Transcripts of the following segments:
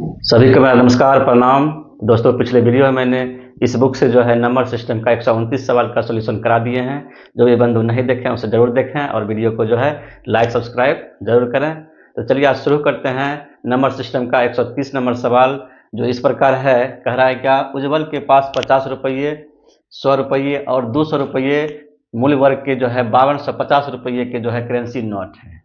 सभी को मेरा नमस्कार प्रणाम। दोस्तों, पिछले वीडियो में मैंने इस बुक से जो है नंबर सिस्टम का 129 सवाल का सॉल्यूशन करा दिए हैं। जो भी बंधु नहीं देखें उसे जरूर देखें और वीडियो को जो है लाइक सब्सक्राइब जरूर करें। तो चलिए आज शुरू करते हैं नंबर सिस्टम का 130 नंबर सवाल, जो इस प्रकार है। कह रहा है क्या, उज्ज्वल के पास 50 रुपये, 100 रुपये और 200 रुपये मूल्य वर्ग के जो है 5250 रुपये के जो है करेंसी नोट है।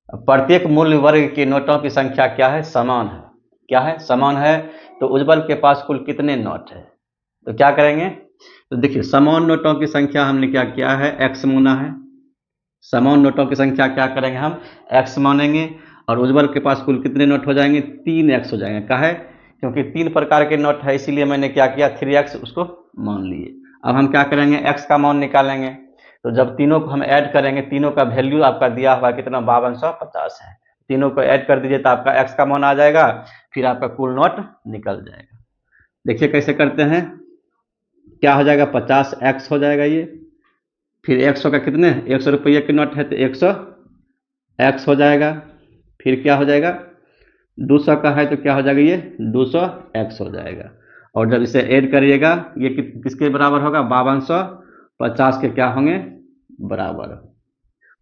प्रत्येक मूल्य वर्ग के नोटों की संख्या क्या है? समान है। क्या है? समान है। तो उज्ज्वल के पास कुल कितने नोट है? तो क्या करेंगे? तो देखिए, समान नोटों की संख्या हमने क्या किया है? एक्स माना है। समान नोटों की संख्या क्या करेंगे हम? एक्स मानेंगे। और उज्ज्वल के पास कुल कितने नोट हो जाएंगे? 3x हो जाएंगे। क्या है? क्योंकि 3 प्रकार के नोट है, इसीलिए मैंने क्या किया, 3x उसको मान लिए। अब हम क्या करेंगे? x का मान निकालेंगे। तो जब तीनों को हम ऐड करेंगे, तीनों का वैल्यू आपका दिया हुआ कितना? 5250 है। तीनों को ऐड कर दीजिए तो आपका x का मान आ जाएगा, फिर आपका कुल नोट निकल जाएगा। देखिए कैसे करते हैं। क्या हो जाएगा? 50x हो जाएगा ये। फिर 100 का कितने? 100 रुपये के नोट है तो 100x हो जाएगा। फिर क्या हो जाएगा? 200 का है तो क्या हो जाएगा? ये 200x हो जाएगा। और जब इसे ऐड करिएगा, ये किसके बराबर होगा? 5250 के क्या होंगे? बराबर।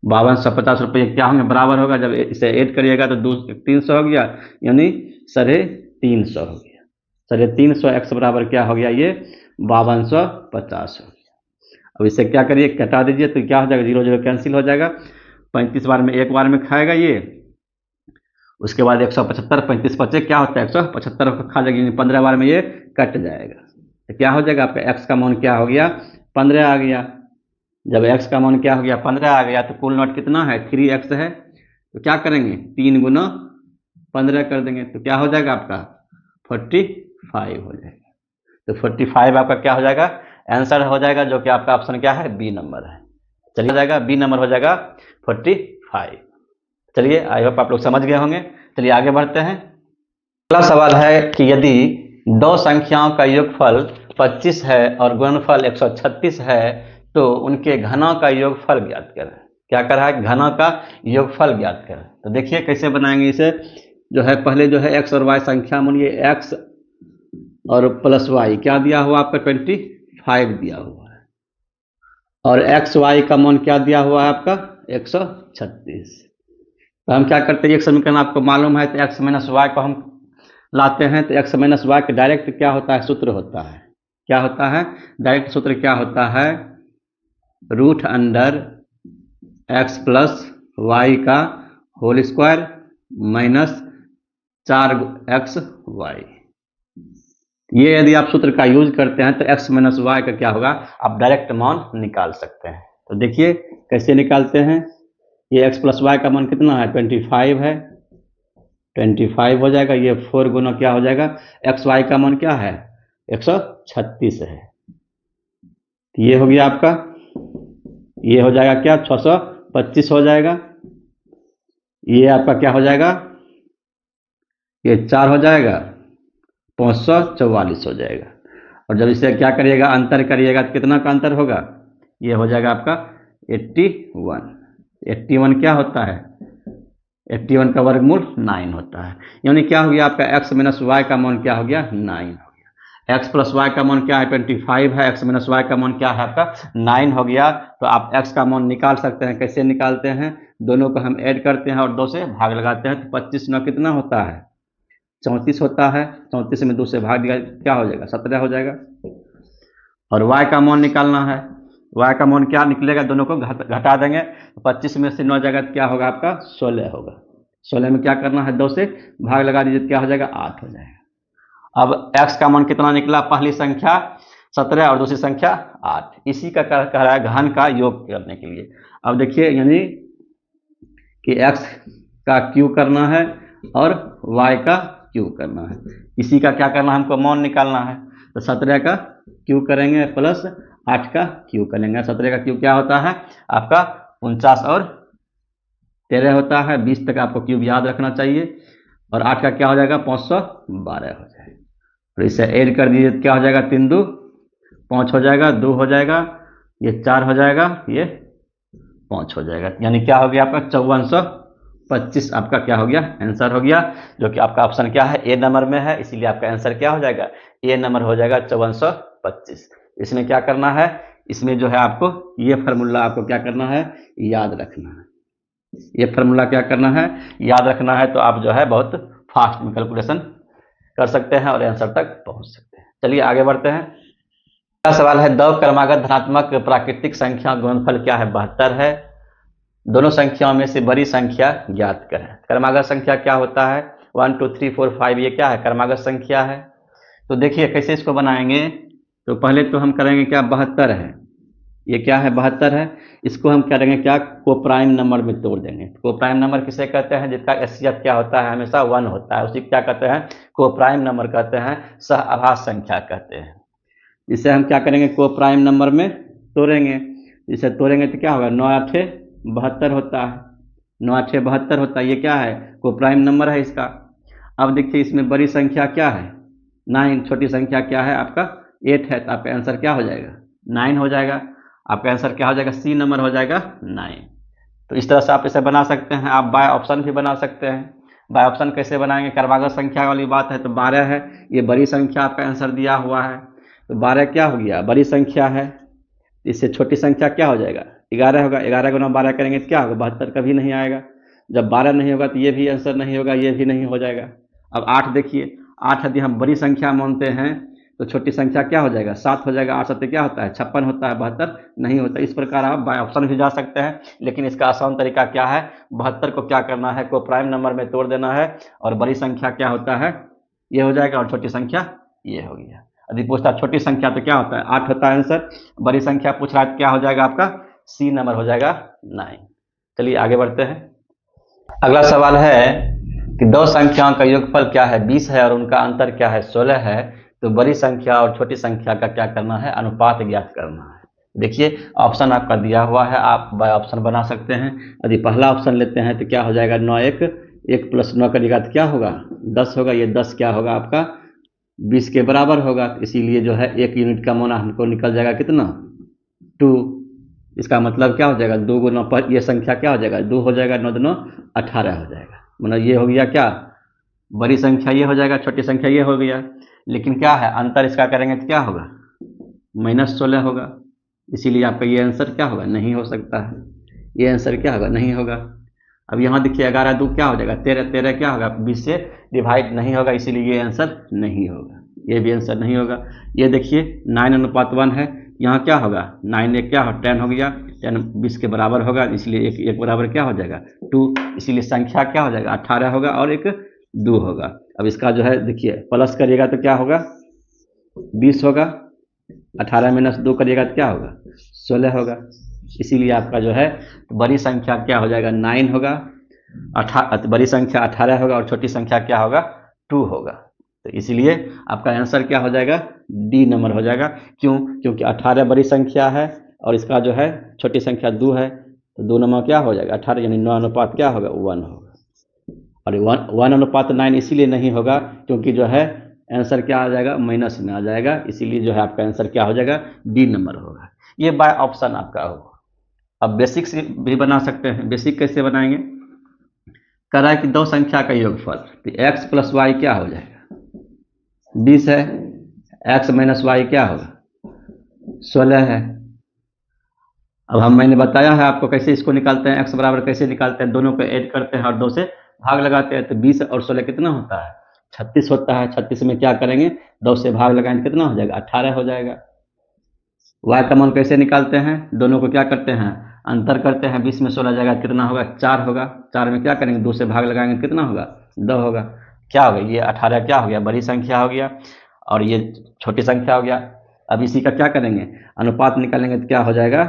5250 रुपये क्या होंगे? बराबर होगा। जब इसे ऐड करिएगा तो 300 हो गया, यानी 350 हो गया। 350x बराबर क्या हो गया? ये 5250 हो गया। अब इसे क्या करिए? कटा दीजिए तो क्या हो जाएगा? 0 0 कैंसिल हो जाएगा। 35 बार में एक बार में खाएगा ये। उसके बाद 175, 35 बचे क्या होता है? 175 खा जाएगी, 15 बार में ये कट जाएगा। तो क्या हो जाएगा? आपका x का मान क्या हो गया? 15 आ गया। जब x का मान क्या हो गया? 15 आ गया तो कुल नोट कितना है? 3x है। तो क्या करेंगे? 3 गुना 15 कर देंगे तो क्या हो जाएगा? आपका 45 हो जाएगा। तो 45 आपका क्या हो जाएगा? आंसर हो जाएगा, जो कि आपका ऑप्शन क्या है? बी नंबर है। चलिए हो जाएगा, बी नंबर हो जाएगा 45। चलिए, आई होप आप लोग समझ गए होंगे। चलिए आगे बढ़ते हैं। अगला सवाल है कि यदि दो संख्याओं का योगफल 25 है और गुणनफल 136 है तो उनके घनों का योगफल ज्ञात करें। क्या कर रहा है? घनों का योगफल ज्ञात करें। तो देखिए कैसे बनाएंगे इसे। जो है पहले जो है x और y संख्या मानिए, x और प्लस y क्या दिया हुआ आपका? 25 दिया हुआ है। और एक्स वाई का मान क्या दिया हुआ है आपका? 136। तो हम क्या करते हैं? एक समीकरण आपको मालूम है तो x माइनस वाई को हम लाते हैं। तो x माइनस वाई का डायरेक्ट क्या होता है? सूत्र होता है। क्या होता है? डायरेक्ट सूत्र क्या होता है? Root under x plus y का whole square minus 4x y. ये यदि आप सूत्र का यूज करते हैं तो x माइनस वाई का क्या होगा? आप डायरेक्ट मान निकाल सकते हैं। तो देखिए कैसे निकालते हैं। ये x प्लस वाई का मान कितना है? 25 है। 25 हो जाएगा। ये 4 गुना क्या हो जाएगा? एक्स वाई का मान क्या है? 136 है। ये हो गया आपका। ये हो जाएगा क्या? 625 हो जाएगा। ये आपका क्या हो जाएगा? ये 4 हो जाएगा, 544 हो जाएगा। और जब इसे क्या करिएगा? अंतर करिएगा तो कितना का अंतर होगा? ये हो जाएगा आपका 81। 81 क्या होता है? 81 का वर्गमूल 9 होता है। यानी क्या हो गया आपका? x माइनस वाई का मान क्या हो गया? 9 हो गया। x प्लस वाई का मान क्या है? 25 है। x माइनस वाई का मान क्या है आपका? 9 हो गया। तो आप x का मान निकाल सकते हैं। कैसे निकालते हैं? दोनों को हम ऐड करते हैं और 2 से भाग लगाते हैं। तो 25 में कितना होता है? 34 होता है। 34 में 2 से भाग दिया क्या हो जाएगा? 17 हो जाएगा। और y का मान निकालना है। y का मान क्या निकलेगा? दोनों को घटा देंगे। 25 में से 9 जाएगा तो क्या होगा आपका? 16 होगा। 16 में क्या करना है? 2 से भाग लगा दीजिए, क्या हो जाएगा? 8 हो जाएगा। अब x का मान कितना निकला? पहली संख्या 17 और दूसरी संख्या 8। इसी का कह रहा है घन का योग करने के लिए। अब देखिए, यानी कि x का क्यू करना है और y का क्यू करना है। इसी का क्या करना है? हमको मान निकालना है। तो 17 का क्यू करेंगे प्लस 8 का क्यू करेंगे। 17 का क्यू क्या होता है आपका? 49 और 13 होता है। 20 तक आपको क्यूब याद रखना चाहिए। और 8 का क्या हो जाएगा? 512 हो जाएगा। और इसे ऐड कर दीजिए, क्या हो जाएगा? 3 2 5 हो जाएगा, 2 हो जाएगा, ये 4 हो जाएगा, ये 5 हो जाएगा। यानी क्या हो गया आपका? 25 आपका क्या हो गया, आंसर हो गया, जो कि आपका ऑप्शन क्या है, ए नंबर में है, इसीलिए आपका आंसर क्या हो जाएगा, ए नंबर हो जाएगा 5425। इसमें क्या करना है, इसमें जो है आपको ये फार्मूला आपको क्या करना है, याद रखना है। ये फार्मूला क्या करना है, याद रखना है, तो आप जो है बहुत फास्ट में कैलकुलेशन कर सकते हैं और आंसर तक पहुंच सकते हैं। चलिए आगे बढ़ते हैं। अगला सवाल है, दो क्रमागत धनात्मक प्राकृतिक संख्या गुणनफल क्या है, 72 है। दोनों संख्याओं में से बड़ी संख्या ज्ञात करें। क्रमागत संख्या क्या होता है, 1 2 3 4 5, ये क्या है, क्रमागत संख्या है। तो देखिए कैसे इसको बनाएंगे, तो पहले तो हम करेंगे क्या, 72 है, ये क्या है, 72 है, इसको हम करेंगे क्या, कोप्राइम नंबर में तोड़ देंगे। कोप्राइम नंबर किसे कहते हैं, जिसका एससीएफ क्या होता है, हमेशा 1 होता है, उसी क्या कहते हैं, कोप्राइम नंबर कहते हैं, सह आभास संख्या कहते हैं। इसे हम क्या करेंगे, कोप्राइम नंबर में तोड़ेंगे। इसे तोड़ेंगे तो क्या होगा, 9 8 72 होता है, 9 8 72 होता है, ये क्या है, कोप्राइम नंबर है इसका। अब देखिए इसमें बड़ी संख्या क्या है, 9, छोटी संख्या क्या है आपका 8 है, तो आपका आंसर क्या हो जाएगा, 9 हो जाएगा। आपका आंसर क्या हो जाएगा, सी नंबर हो जाएगा 9। तो इस तरह से आप इसे बना सकते हैं। आप बाय ऑप्शन भी बना सकते हैं। बाय ऑप्शन कैसे बनाएंगे, क्रमागत संख्या वाली बात है, तो 12 है, ये बड़ी संख्या आपका आंसर दिया हुआ है, तो 12 क्या हो गया, बड़ी संख्या है, इससे छोटी संख्या क्या हो जाएगा, 11 होगा। 11 गुना 12 करेंगे तो क्या होगा, 72 कभी नहीं आएगा। जब 12 नहीं होगा तो ये भी आंसर नहीं होगा, ये भी नहीं हो जाएगा। अब 8 देखिए, 8 यदि हम बड़ी संख्या मानते हैं तो छोटी संख्या क्या हो जाएगा, 7 हो जाएगा। 8 सत्य क्या होता है, 56 होता है, 72 नहीं होता। इस प्रकार आप बाय ऑप्शन भी जा सकते हैं, लेकिन इसका आसान तरीका क्या है, 72 को क्या करना है, को प्राइम नंबर में तोड़ देना है, और बड़ी संख्या क्या होता है, ये हो जाएगा, और छोटी संख्या ये हो गया। यदि पूछता छोटी संख्या तो क्या होता है, 8 होता है आंसर। बड़ी संख्या पूछ रहा है तो क्या हो जाएगा आपका, सी नंबर हो जाएगा 9। चलिए आगे बढ़ते हैं। अगला सवाल है कि दो संख्याओं का योगफल क्या है, 20 है, और उनका अंतर क्या है, 16 है। तो बड़ी संख्या और छोटी संख्या का क्या करना है, अनुपात ज्ञात करना है। देखिए ऑप्शन आपका दिया हुआ है, आप बाय ऑप्शन बना सकते हैं। यदि पहला ऑप्शन लेते हैं तो क्या हो जाएगा, 9 1 प्लस 9 करिएगा तो क्या होगा, 10 होगा। ये 10 क्या होगा आपका 20 के बराबर होगा, इसीलिए जो है 1 यूनिट का मोना हमको निकल जाएगा कितना, 2। इसका मतलब क्या हो जाएगा, 2 गुना पर ये संख्या क्या हो जाएगा, 2 हो जाएगा, 9 2 18 हो जाएगा। मतलब ये हो गया क्या, बड़ी संख्या ये हो जाएगा, छोटी संख्या ये हो गया। लेकिन क्या है, अंतर इसका करेंगे तो क्या होगा, -16 होगा। इसीलिए आपका ये आंसर क्या होगा, नहीं हो सकता है, ये आंसर क्या होगा, नहीं होगा। अब यहाँ देखिए 11 2 क्या हो जाएगा, 13 13 क्या होगा, 20 से डिवाइड नहीं होगा, इसीलिए ये आंसर नहीं होगा, ये भी आंसर नहीं होगा। ये देखिए 9:1 है, यहाँ क्या होगा, 9 1 क्या हो, 10 हो गया, 10 20 के बराबर होगा, इसलिए एक बराबर क्या हो जाएगा 2, इसीलिए संख्या क्या हो जाएगा 18 होगा, और एक 2 होगा। अब इसका जो है देखिए प्लस करिएगा तो क्या होगा, 20 होगा, 18 - 2 करिएगा तो क्या होगा, 16 होगा। इसीलिए आपका जो है बड़ी संख्या क्या हो जाएगा, 9 होगा, बड़ी संख्या 18 होगा, और छोटी संख्या क्या होगा, 2 होगा। तो इसीलिए आपका आंसर क्या हो जाएगा, डी नंबर हो जाएगा। क्यों, क्योंकि 18 बड़ी संख्या है, और इसका जो है छोटी संख्या 2 है, तो 2 नंबर क्या हो जाएगा 18, यानी 9 अनुपात क्या होगा 1 होगा। और 1:9 इसीलिए नहीं होगा क्योंकि जो है आंसर क्या आ जाएगा, माइनस में आ जाएगा, इसीलिए जो है आपका आंसर क्या हो जाएगा, डी नंबर होगा। ये बाय ऑप्शन आपका होगा। अब बेसिक से भी बना सकते हैं। बेसिक कैसे बनाएंगे, कह रहा है कि दो संख्या का योगफल, तो x प्लस वाई क्या हो जाएगा, 20 है, x माइनस वाई क्या होगा, 16 है। अब मैंने बताया है आपको कैसे इसको निकालते हैं, x बराबर कैसे निकालते हैं, दोनों को ऐड करते हैं और 2 से भाग लगाते हैं, तो 20 और 16 कितना होता है, 36 होता है। 36 में क्या करेंगे, 2 से भाग लगाएंगे कितना हो जाएगा, 18 हो जाएगा। y का मान कैसे निकालते हैं, दोनों को क्या करते हैं, अंतर करते हैं, 20 में 16 जाएगा कितना होगा, 4 होगा। 4 में क्या करेंगे, 2 से भाग लगाएंगे कितना होगा, 2 होगा। क्या हो गया, ये 18 क्या हो गया, बड़ी संख्या हो गया, और ये छोटी संख्या हो गया। अब इसी का क्या करेंगे, अनुपात निकालेंगे तो क्या हो जाएगा,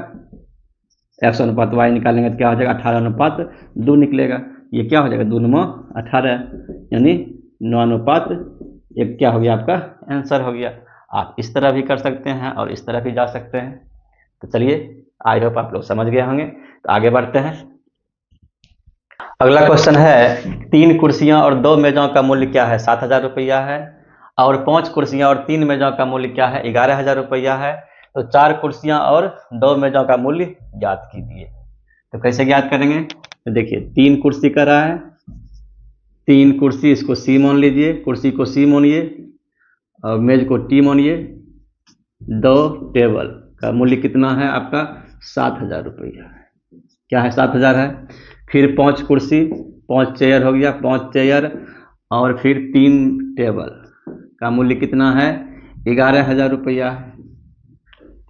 x अनुपात y निकालेंगे तो क्या हो जाएगा, 18:2 निकलेगा। ये क्या हो जाएगा, 2 9 18, यानी 9:1 क्या हो गया, आपका आंसर हो गया। आप इस तरह भी कर सकते हैं और इस तरह भी जा सकते हैं। तो चलिए, आई होप आप लोग समझ गए होंगे। तो आगे बढ़ते हैं। अगला क्वेश्चन है, 3 कुर्सियां और 2 मेजों का मूल्य क्या है, 7,000 रुपया है, और 5 कुर्सियां और 3 मेजों का मूल्य क्या है, 11,000 रुपया है। तो 4 कुर्सियां और 2 मेजों का मूल्य ज्ञात कीजिए। तो कैसे ज्ञात करेंगे, तो देखिए 3 कुर्सी का रहा है, 3 कुर्सी, इसको सी मान लीजिए, कुर्सी को सी मानिए और मेज को टी मानिए। 2 टेबल का मूल्य कितना है आपका? 7,000 रुपया। क्या है? 7,000 है। फिर 5 कुर्सी, 5 चेयर हो गया, 5 चेयर और फिर 3 टेबल का मूल्य कितना है? 11,000 रुपया।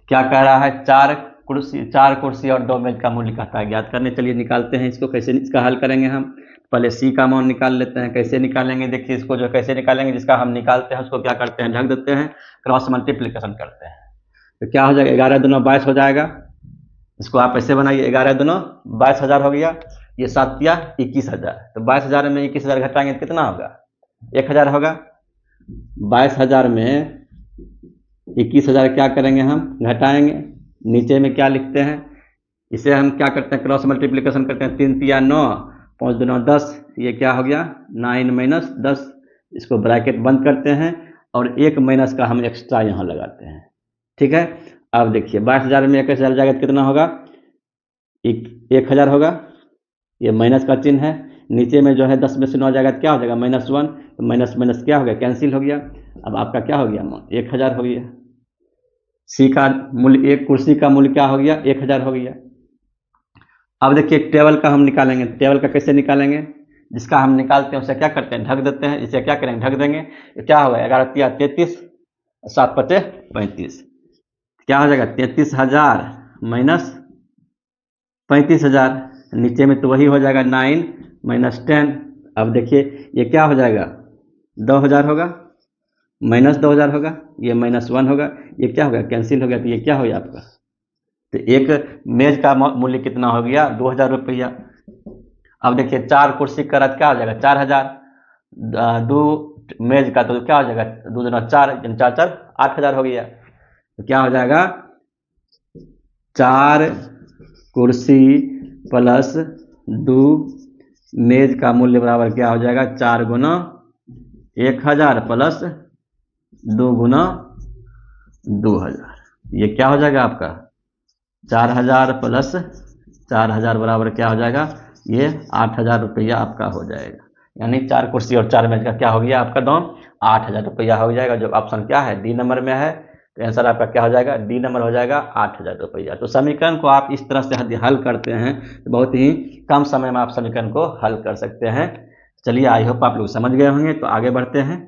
क्या कह रहा है? 4 कुर्सी और 2 मेज का मूल्य कहता है ज्ञात करने। चलिए निकालते हैं इसको। कैसे इसका हल करेंगे हम? पहले सी का मान निकाल लेते हैं। कैसे निकालेंगे? देखिए इसको जो कैसे निकालेंगे, जिसका हम निकालते हैं उसको क्या करते हैं? ढक देते हैं, क्रॉस मल्टीप्लिकेशन करते हैं। तो क्या हो जाएगा? 11 दूना 22 हो जाएगा। इसको आप ऐसे बनाइए, 11 दूना 22,000 हो गया। ये 7 या 21,000। तो 22,000 में 21,000 घटाएंगे तो कितना होगा? 1,000 होगा। 22,000 में 21,000 क्या करेंगे? हम घटाएंगे। नीचे में क्या लिखते हैं? इसे हम क्या करते हैं? क्रॉस मल्टीप्लिकेशन करते हैं। 3 तिया 9, 5 दूना 10। ये क्या हो गया? 9 माइनस 10। इसको ब्रैकेट बंद करते हैं और 1 माइनस का हम एक्स्ट्रा यहाँ लगाते हैं। ठीक है। अब देखिए 22,000 में 21,000 जाएगा तो कितना होगा? 1,000 होगा। ये माइनस का चिन्ह है। नीचे में जो है 10 में से 9 जाएगा तो क्या हो जाएगा? -1। तो माइनस माइनस क्या हो गया? कैंसिल हो गया। अब आपका क्या हो गया? 1,000 हो गया। सी का मूल्य, एक कुर्सी का मूल्य क्या हो गया? 1,000 हो गया। अब देखिए टेबल का हम निकालेंगे। टेबल का कैसे निकालेंगे? जिसका हम निकालते हैं उसे क्या करते हैं? ढक देते हैं। इसे क्या करेंगे? ढक देंगे। तो क्या होगा? 11 तिया 33, 7 पचे 35। क्या हो जाएगा? 33,000 माइनस 35,000। नीचे में तो वही हो जाएगा 9 माइनस 10। अब देखिए ये क्या हो जाएगा? 2,000 होगा, माइनस 2,000 होगा, ये -1 होगा। ये क्या होगा? कैंसिल हो गया। तो ये क्या हो गया आपका? तो एक मेज का मूल्य कितना हो गया? 2,000 रुपया। अब देखिए 4 कुर्सी का रथ क्या हो जाएगा? 4,000। 2 मेज का तो क्या हो जाएगा? 2 दूना 4, 4 4 8,000 हो गया। तो क्या हो जाएगा? 4 कुर्सी प्लस 2 मेज का मूल्य बराबर क्या हो जाएगा? 4 गुना 1,000 प्लस 2 गुना 2,000। ये क्या हो जाएगा आपका? 4,000 प्लस 4,000 बराबर क्या हो जाएगा? ये 8,000 रुपया आपका हो जाएगा। यानी 4 कुर्सी और 4 मेज का क्या हो गया आपका दाम? 8,000 रुपया हो जाएगा। जो ऑप्शन क्या है? डी नंबर में है। तो आंसर आपका क्या हो जाएगा? डी नंबर हो जाएगा 8,000 रुपया। तो समीकरण को आप इस तरह से हल करते हैं तो बहुत ही कम समय में आप समीकरण को हल कर सकते हैं। चलिए आई होप आप लोग समझ गए होंगे। तो आगे बढ़ते हैं।